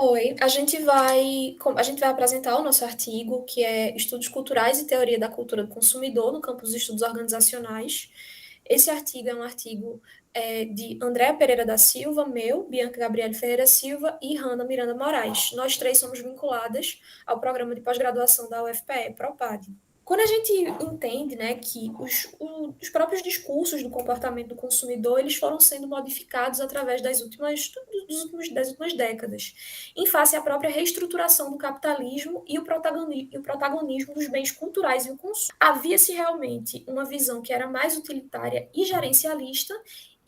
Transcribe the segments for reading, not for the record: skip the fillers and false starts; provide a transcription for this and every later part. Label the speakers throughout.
Speaker 1: Oi, a gente vai apresentar o nosso artigo, que é Estudos Culturais e Teoria da Cultura do Consumidor no campo dos estudos organizacionais. Esse artigo é um artigo de Andréa Pereira da Silva, meu, Bianca Gabriele Ferreira Silva e Hanna Miranda Moraes. Nós três somos vinculadas ao programa de pós-graduação da UFPE, PROPAD. Quando a gente entende, né, que os próprios discursos do comportamento do consumidor eles foram sendo modificados através das últimas décadas, em face à própria reestruturação do capitalismo e o protagonismo dos bens culturais e o consumo. Havia-se realmente uma visão que era mais utilitária e gerencialista,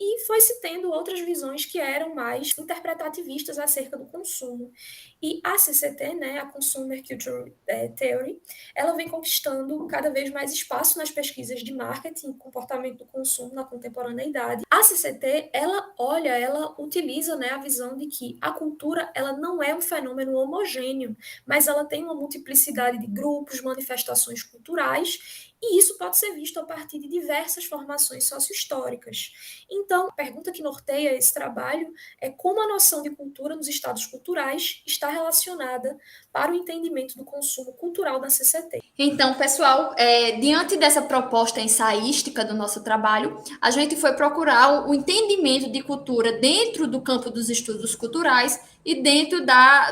Speaker 1: e foi-se tendo outras visões que eram mais interpretativistas acerca do consumo. E a CCT, né, a Consumer Culture Theory, ela vem conquistando cada vez mais espaço nas pesquisas de marketing e comportamento do consumo na contemporaneidade. A CCT, ela utiliza, né, a visão de que a cultura, ela não é um fenômeno homogêneo, mas ela tem uma multiplicidade de grupos, manifestações culturais, e isso pode ser visto a partir de diversas formações sociohistóricas. Então, a pergunta que norteia esse trabalho é como a noção de cultura nos estados culturais está relacionada para o entendimento do consumo cultural da CCT.
Speaker 2: Então, pessoal, diante dessa proposta ensaística do nosso trabalho, a gente foi procurar o entendimento de cultura dentro do campo dos estudos culturais e dentro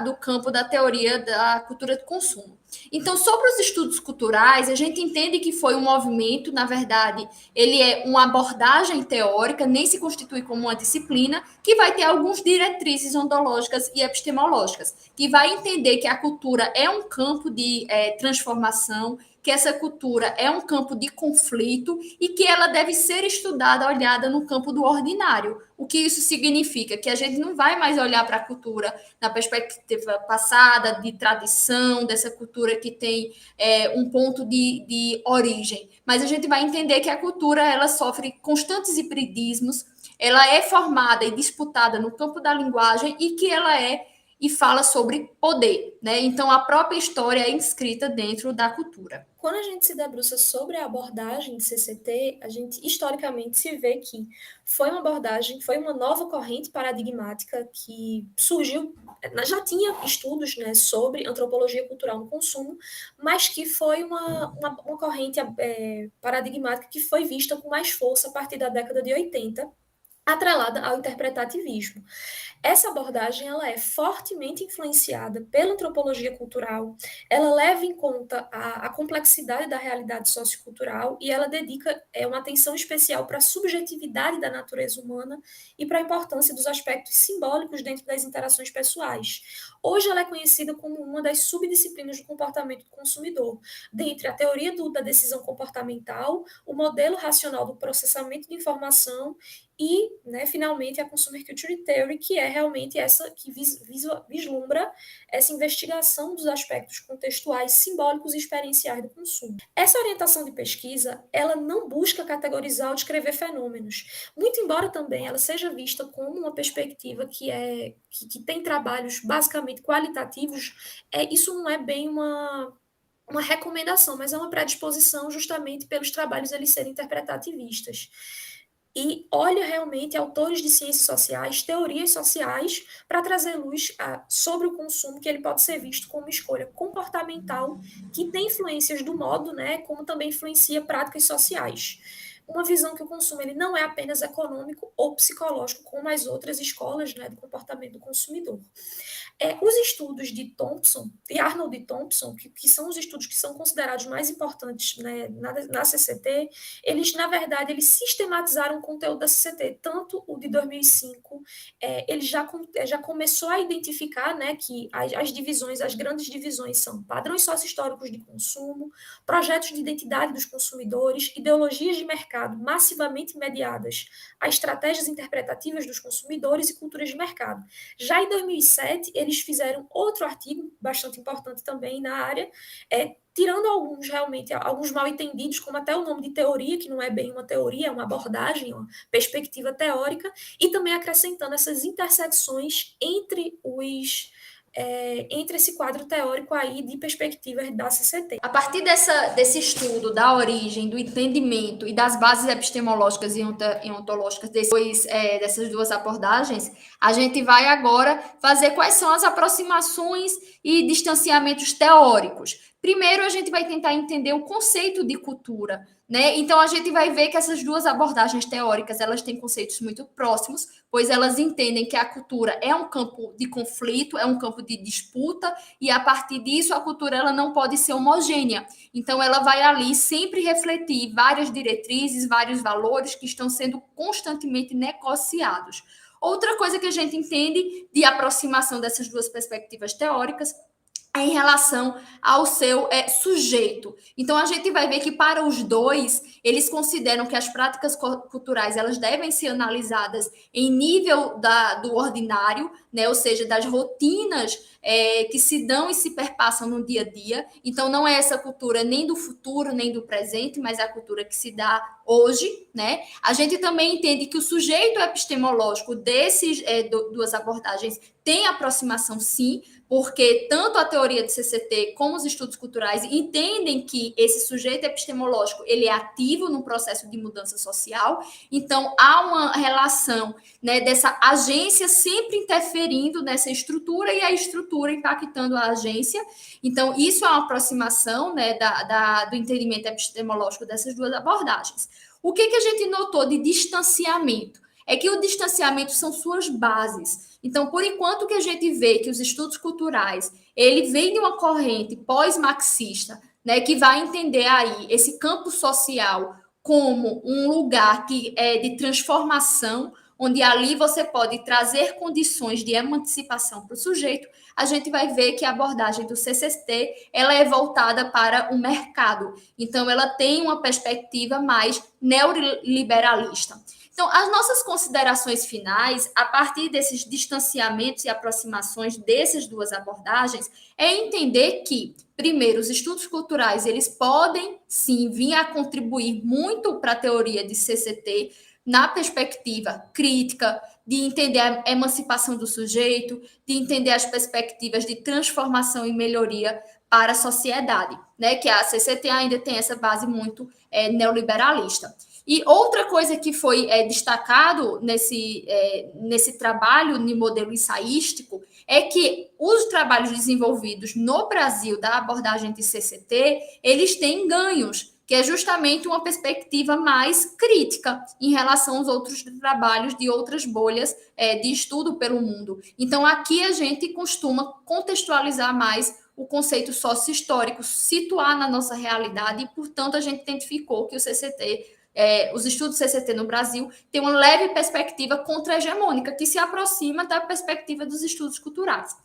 Speaker 2: do campo da teoria da cultura de consumo. Então, sobre os estudos culturais, a gente entende que foi um movimento, na verdade, ele é uma abordagem teórica, nem se constitui como uma disciplina, que vai ter algumas diretrizes ontológicas e epistemológicas, que vai entender que a cultura é um campo de transformação, que essa cultura é um campo de conflito e que ela deve ser estudada, olhada no campo do ordinário. O que isso significa? Que a gente não vai mais olhar para a cultura na perspectiva passada, de tradição, dessa cultura que tem um ponto de origem, mas a gente vai entender que a cultura ela sofre constantes hibridismos, ela é formada e disputada no campo da linguagem e que ela é e fala sobre poder, né? Então a própria história é inscrita dentro da cultura.
Speaker 1: Quando a gente se debruça sobre a abordagem de CCT, a gente historicamente se vê que foi uma abordagem, foi uma nova corrente paradigmática que surgiu, já tinha estudos, né, sobre antropologia cultural no consumo, mas que foi uma corrente paradigmática que foi vista com mais força a partir da década de 80, atrelada ao interpretativismo. Essa abordagem ela é fortemente influenciada pela antropologia cultural, ela leva em conta a complexidade da realidade sociocultural e ela dedica uma atenção especial para a subjetividade da natureza humana e para a importância dos aspectos simbólicos dentro das interações pessoais. Hoje ela é conhecida como uma das subdisciplinas do comportamento do consumidor, dentre a teoria da decisão comportamental, o modelo racional do processamento de informação e, né, finalmente, a Consumer Culture Theory, que é realmente essa que vislumbra essa investigação dos aspectos contextuais, simbólicos e experienciais do consumo. Essa orientação de pesquisa, ela não busca categorizar ou descrever fenômenos, muito embora também ela seja vista como uma perspectiva que tem trabalhos basicamente qualitativos, isso não é bem uma recomendação, mas é uma predisposição justamente pelos trabalhos eles serem interpretativistas e olha realmente autores de ciências sociais, teorias sociais, para trazer luz sobre o consumo, que ele pode ser visto como uma escolha comportamental que tem influências do modo, né, como também influencia práticas sociais. Uma visão que o consumo ele não é apenas econômico ou psicológico, como as outras escolas, né, do comportamento do consumidor. Os estudos de Thompson, de Arnold e Thompson, que são os estudos que são considerados mais importantes, né, na CCT, eles, na verdade, eles sistematizaram o conteúdo da CCT, tanto o de 2005, ele já começou a identificar, né, que as divisões, as grandes divisões são padrões sócio-históricos de consumo, projetos de identidade dos consumidores, ideologias de mercado massivamente mediadas a estratégias interpretativas dos consumidores e culturas de mercado. Já em 2007, eles fizeram outro artigo bastante importante também na área, tirando alguns realmente, alguns mal entendidos, como até o nome de teoria, que não é bem uma teoria, é uma abordagem, uma perspectiva teórica, e também acrescentando essas intersecções entre entre esse quadro teórico aí de perspectivas da CCT.
Speaker 2: A partir desse estudo da origem, do entendimento e das bases epistemológicas e ontológicas dessas duas abordagens, a gente vai agora fazer quais são as aproximações e distanciamentos teóricos. Primeiro, a gente vai tentar entender o conceito de cultura, né? Então, a gente vai ver que essas duas abordagens teóricas, elas têm conceitos muito próximos, pois elas entendem que a cultura é um campo de conflito, é um campo de disputa, e a partir disso, a cultura ela não pode ser homogênea. Então, ela vai ali sempre refletir várias diretrizes, vários valores que estão sendo constantemente negociados. Outra coisa que a gente entende de aproximação dessas duas perspectivas teóricas em relação ao seu sujeito. Então, a gente vai ver que para os dois, eles consideram que as práticas culturais elas devem ser analisadas em nível do ordinário, né? Ou seja, das rotinas que se dão e se perpassam no dia a dia. Então, não é essa cultura nem do futuro, nem do presente, mas é a cultura que se dá hoje, né? A gente também entende que o sujeito epistemológico desses duas abordagens tem aproximação, sim, porque tanto a teoria do CCT como os estudos culturais entendem que esse sujeito epistemológico ele é ativo no processo de mudança social, então há uma relação, né, dessa agência sempre interferindo nessa estrutura e a estrutura impactando a agência. Então isso é uma aproximação, né, do entendimento epistemológico dessas duas abordagens. O que a gente notou de distanciamento? É que o distanciamento são suas bases. Então, por enquanto que a gente vê que os estudos culturais, ele vem de uma corrente pós-marxista, né, que vai entender aí esse campo social como um lugar que é de transformação, onde ali você pode trazer condições de emancipação para o sujeito, a gente vai ver que a abordagem do CCT, ela é voltada para o mercado. Então, ela tem uma perspectiva mais neoliberalista. Então, as nossas considerações finais, a partir desses distanciamentos e aproximações dessas duas abordagens, é entender que, primeiro, os estudos culturais, eles podem, sim, vir a contribuir muito para a teoria de CCT, na perspectiva crítica, de entender a emancipação do sujeito, de entender as perspectivas de transformação e melhoria para a sociedade, né? Que a CCT ainda tem essa base muito neoliberalista. E outra coisa que foi destacado nesse trabalho de modelo ensaístico é que os trabalhos desenvolvidos no Brasil da abordagem de CCT, eles têm ganhos, que é justamente uma perspectiva mais crítica em relação aos outros trabalhos de outras bolhas de estudo pelo mundo. Então, aqui a gente costuma contextualizar mais o conceito sócio-histórico, situar na nossa realidade, e, portanto, a gente identificou que o CCT, os estudos CCT no Brasil, têm uma leve perspectiva contra-hegemônica, que se aproxima da perspectiva dos estudos culturais.